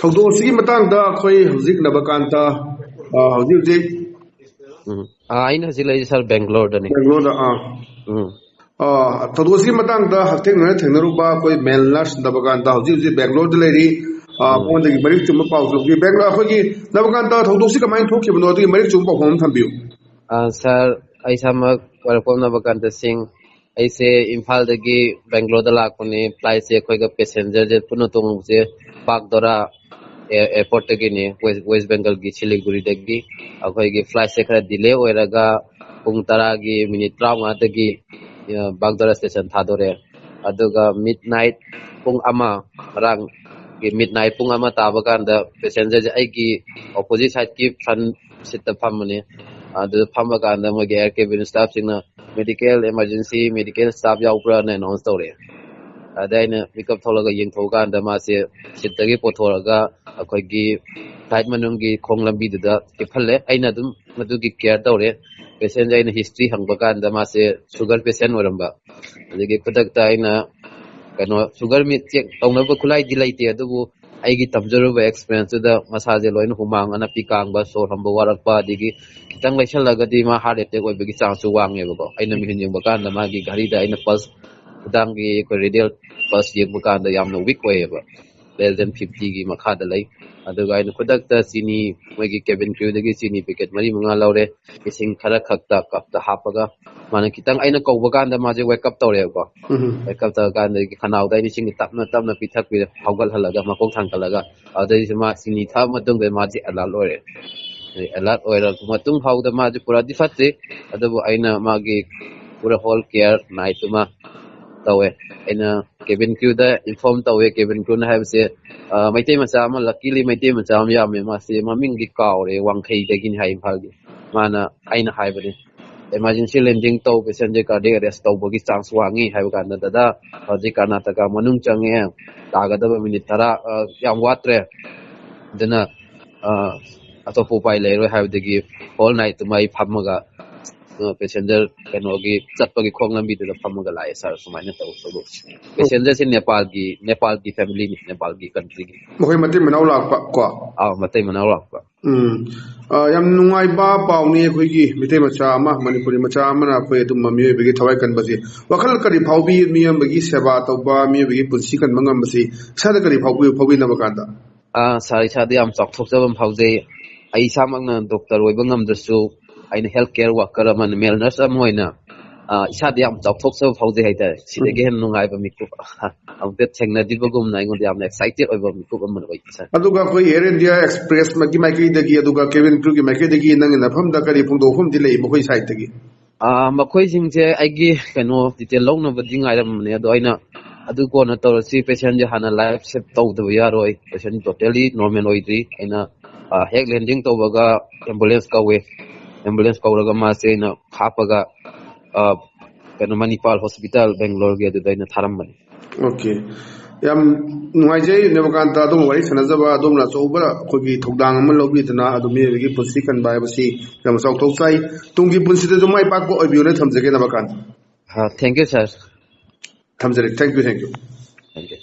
ꯊꯧꯗꯣꯛ ꯑꯁꯤꯒꯤ ꯃꯇꯥꯡꯗ ꯑꯩꯈꯣꯏ ꯍꯧꯖꯤꯛ ꯅꯕꯀꯥꯟꯇ ꯍꯧꯖꯤꯛ ꯑꯩꯅ ꯍꯧꯖꯤꯛ ꯂꯩꯔꯤꯁꯦ ꯁꯥꯔ ꯕꯦꯡꯒ꯭ꯂꯣꯔꯗꯅꯤ. ꯕꯦꯡꯒ꯭ꯂꯣꯔꯗ ꯊꯧꯗꯣꯛ ꯑꯁꯤꯒꯤ ꯃꯇꯥꯡꯗ ꯍꯛꯊꯦꯡꯅꯅ ꯊꯦꯡꯅꯔꯨꯕ ꯑꯩꯈꯣꯏ ꯃꯦꯜ ꯅꯔꯁ ꯅꯕꯀꯥꯟꯇ ꯍꯧꯖꯤꯛ ꯕꯦꯡꯒ꯭ꯂꯣꯔꯗ ꯂꯩꯔꯤ. ꯃꯉꯣꯟꯗꯒꯤ ꯃꯔꯤꯛ ꯆꯨꯝꯕ ꯄꯥꯎ ꯂꯧꯕꯤ. ꯑꯩꯈꯣꯏꯒꯤ ꯅꯕꯀꯥꯟꯇ ꯊꯧꯗꯣꯛꯁꯤ ꯀꯃꯥꯏꯅ ꯊꯣꯛꯈꯤꯕꯅꯣ ꯑꯗꯨꯒꯤ ꯃꯔꯤꯛ ꯆꯨꯝꯕ ꯄꯥꯎꯈꯨꯝ ꯑꯃ ꯊꯝꯕꯤꯌꯨ. ꯁꯥꯔ ꯑꯩ ꯏꯁꯥꯃꯛ ꯋꯥꯔꯛꯄꯝ ꯅꯕꯀꯥꯟꯇ ꯁꯤꯡ. ꯑꯩꯁꯦ ꯏꯝꯐꯥꯜꯗꯒꯤ ꯕꯦꯡꯒ꯭ꯂꯣꯔꯗ ꯂꯥꯛꯄꯅꯤ. ꯐ꯭ꯂꯥꯏꯠꯁꯦ ꯑꯩꯈꯣꯏꯒ ꯄꯦꯁꯦꯟꯖꯔꯁꯦ ꯄꯨꯟꯅ ꯇꯣꯡꯕꯁꯦ ꯕꯥꯒꯗꯣꯔꯥ ꯑꯦꯌꯔꯄꯣꯔꯠꯇꯒꯤꯅꯤ, ꯋꯦꯁ ꯕꯦꯡꯒꯜꯒꯤ ꯁꯤꯂꯤꯒꯨꯔꯤꯗꯒꯤ. ꯑꯩꯈꯣꯏꯒꯤ ꯐ꯭ꯂꯥꯏꯠꯁꯦ ꯈꯔ ꯗꯤꯂꯦ ꯑꯣꯏꯔꯒ ꯄꯨꯡ 10ꯒꯤ ꯃꯤꯅꯤꯠ 35ꯗꯒꯤ ꯕꯥꯒꯗꯣꯔꯥ ꯁ꯭ꯇꯦꯁꯟ ꯊꯥꯗꯣꯔꯛꯑꯦ. ꯑꯗꯨꯒ ꯃꯤꯗ ꯅꯥꯏꯠ ꯄꯨꯡ 1 ꯉꯔꯥꯡꯒꯤ ꯃꯤꯗ ꯅꯥꯏꯠ ꯄꯨꯡ 1 ꯇꯥꯕ ꯀꯥꯟꯗ ꯄꯦꯁꯦꯟꯖꯔꯁꯦ ꯑꯩꯒꯤ ꯑꯣꯄꯣꯖꯤꯠ ꯁꯥꯏꯗꯀꯤ ꯐ꯭ꯔꯟ ꯁꯤꯠꯇ ꯐꯝꯕꯅꯤ. ꯑꯗꯨꯗ ꯐꯝꯕ ꯀꯥꯟꯗ ꯃꯣꯏꯒꯤ ꯑꯦꯌꯔ ꯀꯦꯕꯤꯟ ꯁ꯭ꯇꯥꯐꯁꯤꯡꯅ ꯃꯦꯗꯤꯀꯦꯜ ꯏꯃꯥꯔꯖꯦꯟꯁꯤ ꯃꯦꯗꯤꯀꯦꯜ ꯁ꯭ꯇꯥꯐ ꯌꯥꯎꯕ꯭ꯔꯥꯅ ꯑꯦꯅꯥꯎꯟꯁ ꯇꯧꯔꯛꯑꯦ. ꯑꯗ ꯑꯩꯅ ꯄꯤꯛꯑꯞ ꯊꯣꯛꯂꯒ ꯌꯦꯡꯊꯣꯛꯑꯀꯥꯟꯗ ꯃꯥꯁꯦ ꯁꯤꯠꯇꯒꯤ ꯄꯣꯊꯣꯔꯒ ꯑꯩꯈꯣꯏꯒꯤ ꯐ꯭ꯂꯥꯏꯠ ꯃꯅꯨꯡꯒꯤ ꯈꯣꯡ ꯂꯝꯕꯤꯗꯨꯗ ꯍꯤꯞꯍꯜꯂꯦ. ꯑꯩꯅ ꯑꯗꯨꯝ ꯃꯗꯨꯒꯤ ꯀꯦꯌꯔ ꯇꯧꯔꯦ. ꯄꯦꯁꯦꯟꯁꯦ ꯑꯩꯅ ꯍꯤꯁꯇ꯭ꯔꯤ ꯍꯪꯕ ꯀꯥꯟꯗ ꯃꯥꯁꯦ ꯁꯨꯒꯔ ꯄꯦꯁꯦꯟ ꯑꯣꯏꯔꯝꯕ. ꯑꯗꯒꯤ ꯈꯨꯗꯛꯇ ꯑꯩꯅ ꯁꯨꯒꯔ ꯃꯤꯠ ꯆꯦꯛ ꯇꯧꯅꯕ ꯈꯨꯠꯂꯥꯏꯗꯤ ꯂꯩꯇꯦ, ꯑꯗꯨꯕꯨ ꯑꯩꯒꯤ ꯇꯝꯖꯔꯨꯕ ꯑꯦꯛꯁꯄꯤꯔꯤꯌꯦꯟꯁꯇꯨꯗ ꯃꯁꯥꯁꯦ ꯂꯣꯏꯅ ꯍꯨꯃꯥꯡ ꯑꯅꯞꯄꯤ ꯀꯥꯡꯕ, ꯁꯣꯔ ꯍꯣꯟꯕ ꯋꯥꯔꯛꯄ, ꯑꯗꯒꯤ ꯈꯤꯇꯪ ꯂꯩꯁꯜꯂꯒꯗꯤ ꯃꯥ ꯍꯥꯔꯠ ꯑꯦꯇꯦꯛ ꯑꯣꯏꯕꯒꯤ ꯆꯥꯟꯁꯁꯨ ꯋꯥꯡꯉꯦꯕꯀꯣ. ꯑꯩꯅ ꯃꯤꯍꯨꯟ ꯌꯦꯡꯕ ꯀꯥꯟꯗ ꯃꯥꯒꯤ ꯘꯔꯤꯗ ꯑꯩꯅ ꯄꯜꯁ ꯈꯨꯗꯥꯡꯒꯤ ꯑꯩꯈꯣꯏ ꯔꯦꯗꯤꯌꯦꯜ ꯄꯜꯁ ꯌꯦꯡꯕ ꯀꯥꯟꯗ ꯌꯥꯝꯅ ꯋꯤꯛ ꯑꯣꯏꯌꯦꯕ, ꯂꯦꯁ ꯗꯦꯟ 50ꯒꯤ ꯃꯈꯥꯗ ꯂꯩ. ꯑꯗꯨꯒ ꯑꯩꯅ ꯈꯨꯗꯛꯇ ꯆꯤꯅꯤ, ꯃꯣꯏꯒꯤ ꯀꯦꯕꯤꯟ ꯀ꯭ꯔꯤꯌꯨꯗꯒꯤ ꯆꯤꯅꯤ ꯄꯦꯀꯦꯠ 4-5 ꯂꯧꯔꯦ. ꯏꯁꯤꯡ ꯈꯔ ꯈꯛꯇ ꯀꯞꯇ ꯍꯥꯞꯄꯒ ꯃꯥꯅ ꯈꯤꯇꯪ ꯑꯩꯅ ꯀꯧꯕ ꯀꯥꯟꯗ ꯃꯥꯁꯦ ꯋꯦꯀꯑꯞ ꯇꯧꯔꯦꯕꯀꯣ. ꯋꯦꯀꯑꯞ ꯇꯧꯔꯀꯥꯟꯗ ꯈꯅꯥꯎꯗ ꯑꯩꯅ ꯏꯁꯤꯡ ꯇꯞꯅ ꯇꯞꯅ ꯄꯤꯊꯛꯄꯤꯔꯦ, ꯍꯧꯒꯠꯍꯜꯂꯒ ꯃꯀꯣꯛ ꯊꯥꯡꯒꯠꯂꯒ. ꯑꯗꯨꯗꯩꯁꯨ ꯃꯥ ꯆꯤꯅꯤ ꯊꯛꯑ ꯃꯇꯨꯡꯗ ꯃꯥꯁꯦ ꯑꯦꯂꯥꯔꯠ ꯑꯣꯏꯔꯦ. ꯑꯦꯂꯥꯔꯠ ꯑꯣꯏꯔꯕ ꯃꯇꯨꯡ ꯐꯥꯎꯗ ꯃꯥꯁꯦ ꯄꯨꯔꯥꯗꯤ ꯐꯠꯇ꯭ꯔꯤ, ꯑꯗꯨꯕꯨ ꯑꯩꯅ ꯃꯥꯒꯤ ꯄꯨꯔꯥ ꯍꯣꯜ ꯀꯦꯌꯔ ꯅꯥꯏꯠꯇꯨꯃ ꯇꯧꯋꯦ. ꯑꯩꯅ ꯀꯦꯕꯤꯟ ꯀ꯭ꯔꯤꯌꯨꯗ ꯏꯟꯐꯣꯔꯝ ꯇꯧꯋꯦ. ꯀꯦꯕꯤꯟ ꯀ꯭ꯔꯤꯌꯨꯅ ꯍꯥꯏꯕꯁꯦ ꯃꯩꯇꯩ ꯃꯆꯥ ꯑꯃ, ꯂꯛꯀꯤꯂꯤ ꯃꯩꯇꯩ ꯃꯆꯥ ꯑꯃ ꯌꯥꯝꯃꯦ. ꯃꯥꯁꯦ ꯃꯃꯤꯡꯗꯤ ꯀꯥꯎꯔꯦ, ꯋꯥꯡꯈꯩꯗꯒꯤꯅꯤ ꯍꯥꯏ, ꯏꯝꯐꯥꯜꯒꯤ. ꯃꯥꯅ ꯑꯩꯅ ꯍꯥꯏꯕꯅꯦ ꯑꯦꯃꯥꯔꯖꯦꯟꯁꯤ ꯂꯦꯟꯗꯤꯡ ꯇꯧ, ꯄꯦꯁꯦꯟꯖꯔ ꯀꯥꯔꯗꯤꯌꯛ ꯑꯦꯔꯦꯁ ꯇꯧꯕꯒꯤ ꯆꯥꯟꯁ ꯋꯥꯡꯉꯤ ꯍꯥꯏꯕ ꯀꯥꯟꯗ, ꯗꯗꯥ ꯍꯧꯖꯤꯛ ꯀꯔꯅꯥꯇꯀꯥ ꯃꯅꯨꯡ ꯆꯪꯉꯦ, ꯇꯥꯒꯗꯕ ꯃꯤꯅꯤꯠ 10 ꯌꯥꯝ ꯋꯥꯠꯇ꯭ꯔꯦ, ꯑꯗꯨꯅ ꯑꯇꯣꯞꯄ ꯎꯄꯥꯏ ꯂꯩꯔꯣꯏ ꯍꯥꯏꯕꯗꯒꯤ ꯍꯣꯜ ꯅꯥꯏꯠꯇꯨꯃ ꯑꯩ ꯐꯝꯃꯒ ꯄꯦꯁꯦꯟꯖꯔ ꯆꯠꯄꯒꯤ ꯈꯣꯡ ꯂꯝꯕꯤꯗꯨꯗ ꯐꯝꯃꯒ ꯂꯥꯛꯑꯦ ꯁꯥꯔ. ꯁꯨꯃꯥꯏꯅ ꯊꯧꯗꯣꯛꯁꯦ. ꯄꯦꯁꯦꯟꯖꯔꯁꯤ ꯅꯦꯄꯥꯜꯒꯤ ꯐꯦꯃꯤꯂꯤꯅꯤ, ꯅꯦꯄꯥꯜꯒꯤ ꯀꯟꯇ꯭ꯔꯤꯒꯤ. ꯃꯈꯣꯏ ꯃꯇꯩ ꯃꯅꯥꯎ ꯂꯥꯛꯄ ꯀꯣ? ꯃꯇꯩ ꯃꯅꯥꯎ ꯂꯥꯛꯄ. ꯌꯥꯝ ꯅꯨꯡꯉꯥꯏꯕ ꯄꯥꯎꯅꯤ. ꯑꯩꯈꯣꯏꯒꯤ ꯃꯩꯇꯩ ꯃꯆꯥ ꯑꯃ, ꯃꯅꯤꯄꯨꯔꯤ ꯃꯆꯥ ꯑꯃꯅ ꯑꯩꯈꯣꯏ ꯑꯗꯨꯝꯕ ꯃꯤꯑꯣꯏꯕꯒꯤ ꯊꯋꯥꯏ ꯀꯟꯕꯁꯤ ꯋꯥꯈꯜ ꯀꯔꯤ ꯐꯥꯎꯕꯤ? ꯃꯤꯑꯣꯏꯕꯒꯤ ꯁꯦꯕꯥ ꯇꯧꯕ, ꯃꯤꯑꯣꯏꯕꯒꯤ ꯄꯨꯟꯁꯤ ꯀꯟꯕ ꯉꯝꯕꯁꯤ ꯏꯁꯥꯗ ꯀꯔꯤ ꯐꯥꯎꯕꯤꯅꯕ ꯀꯥꯟꯗ? ꯁꯥꯔ, ꯏꯁꯥꯗ ꯌꯥꯝ ꯆꯥꯎꯊꯣꯛꯆꯕ ꯑꯃ ꯐꯥꯎꯖꯩ. ꯑꯩ ꯏꯁꯥꯃꯛꯅ ꯗꯣꯛꯇꯔ ꯑꯣꯏꯕ ꯉꯝꯗ꯭ꯔꯁꯨ ꯑꯩꯅ ꯍꯦꯜꯊ ꯀꯦꯌꯔ ꯋꯥꯔꯀꯔ ꯑꯃꯅ, ꯃꯦꯜ ꯅꯔꯁ ꯑꯃ ꯑꯣꯏꯅ ꯏꯁꯥꯗ ꯌꯥꯝ ꯆꯥꯎꯊꯣꯛꯆꯕ ꯐꯥꯎꯖꯩ ꯍꯥꯏꯇꯥꯔꯦ. ꯁꯤꯗꯒꯤ ꯍꯦꯟꯅ ꯅꯨꯡꯉꯥꯏꯕ ꯃꯤꯀꯨꯞ ꯑꯃꯨꯛꯇ ꯊꯦꯡꯅꯗ꯭ꯔꯤꯕꯒꯨꯝꯅ ꯑꯩꯉꯣꯟꯗ ꯌꯥꯝꯅ ꯑꯦꯛꯁꯥꯏꯇꯦꯠ ꯑꯣꯏꯕ ꯃꯤꯀꯨꯞ ꯑꯃ ꯑꯣꯏ ꯁꯥꯔ. ꯑꯗꯨꯒ ꯑꯩꯈꯣꯏ ꯑꯦꯌꯔ ꯏꯟꯗꯤꯌꯥ ꯑꯦꯛꯁꯄ꯭ꯔꯦꯁꯀꯤ ꯃꯥꯏꯀꯩꯗꯒꯤ, ꯑꯗꯨꯒ ꯀꯦꯕꯤꯟ ꯀ꯭ꯔꯨꯒꯤ ꯃꯥꯏꯀꯩꯗꯒꯤ ꯅꯪꯒꯤ ꯅꯐꯝꯗ ꯀꯔꯤ ꯐꯣꯡꯗꯣꯛꯐꯝꯗꯤ ꯂꯩ ꯃꯈꯣꯏ ꯁꯥꯏꯠꯇꯒꯤ? ꯃꯈꯣꯏꯁꯤꯡꯁꯦ ꯑꯩꯒꯤ ꯗꯤꯇꯦꯜ ꯂꯧꯅꯕꯗꯤ ꯉꯥꯏꯔꯝꯕꯅꯦ, ꯑꯗꯣ ꯑꯩꯅ ꯑꯗꯨ ꯀꯣꯟꯅ ꯇꯧꯔꯁꯤ, ꯄꯦꯁꯦꯟꯁꯦ ꯍꯥꯟꯅ ꯂꯥꯏꯐ ꯁꯦꯞ ꯇꯧꯗꯕ ꯌꯥꯔꯣꯏ, ꯄꯦꯁꯦꯟ ꯇꯣꯇꯦꯂꯤ ꯅꯣꯔꯃꯦꯜ ꯑꯣꯏꯗ꯭ꯔꯤ. ꯑꯩꯅ ꯍꯦꯛ ꯂꯦꯟꯗꯤꯡ ꯇꯧꯕꯒ ꯑꯦꯝꯕꯨꯂꯦꯟꯁ ꯀꯧꯋꯦ. ꯑꯦꯝꯕꯨꯂꯦꯟꯁ ꯀꯧꯔꯒ ꯃꯥꯁꯦ ꯑꯩꯅ ꯍꯥꯞꯄꯒ ꯃꯅꯤꯄꯥꯜ ꯍꯣꯁꯄꯤꯇꯥꯜ ꯕꯦꯡꯒ꯭ꯂꯣꯔꯒꯤ ꯑꯗꯨꯗ ꯑꯩꯅ ꯊꯥꯔꯝꯕꯅꯤ. ꯑꯣꯀꯦ, ꯌꯥꯝ ꯅꯨꯡꯉꯥꯏꯖꯩ ꯅꯦꯕꯀꯥꯟꯇ, ꯑꯗꯣꯝꯒ ꯋꯥꯔꯤ ꯁꯥꯟꯅꯖꯕ. ꯑꯗꯣꯝꯅ ꯑꯆꯧꯕ ꯑꯩꯈꯣꯏꯒꯤ ꯊꯧꯗꯥꯡ ꯑꯃ ꯂꯧꯕꯤꯗꯨꯅ ꯑꯗꯨꯝ ꯃꯤꯑꯣꯏꯕꯒꯤ ꯄꯨꯟꯁꯤ ꯀꯟꯕ ꯍꯥꯏꯕꯁꯤ ꯌꯥꯝ ꯆꯥꯎꯊꯣꯛꯆꯩ. ꯇꯨꯡꯒꯤ ꯄꯨꯟꯁꯤꯗꯁꯨ ꯃꯥꯏ ꯄꯥꯛꯄ ꯑꯣꯏꯕꯤꯌꯨꯅ ꯊꯝꯖꯒꯦ ꯅꯦꯕꯀꯥꯟꯇ. ꯊꯦꯡꯛ ꯌꯨ ꯁꯥꯔ. ꯊꯝꯖꯔꯦ. Thank you. Thank you.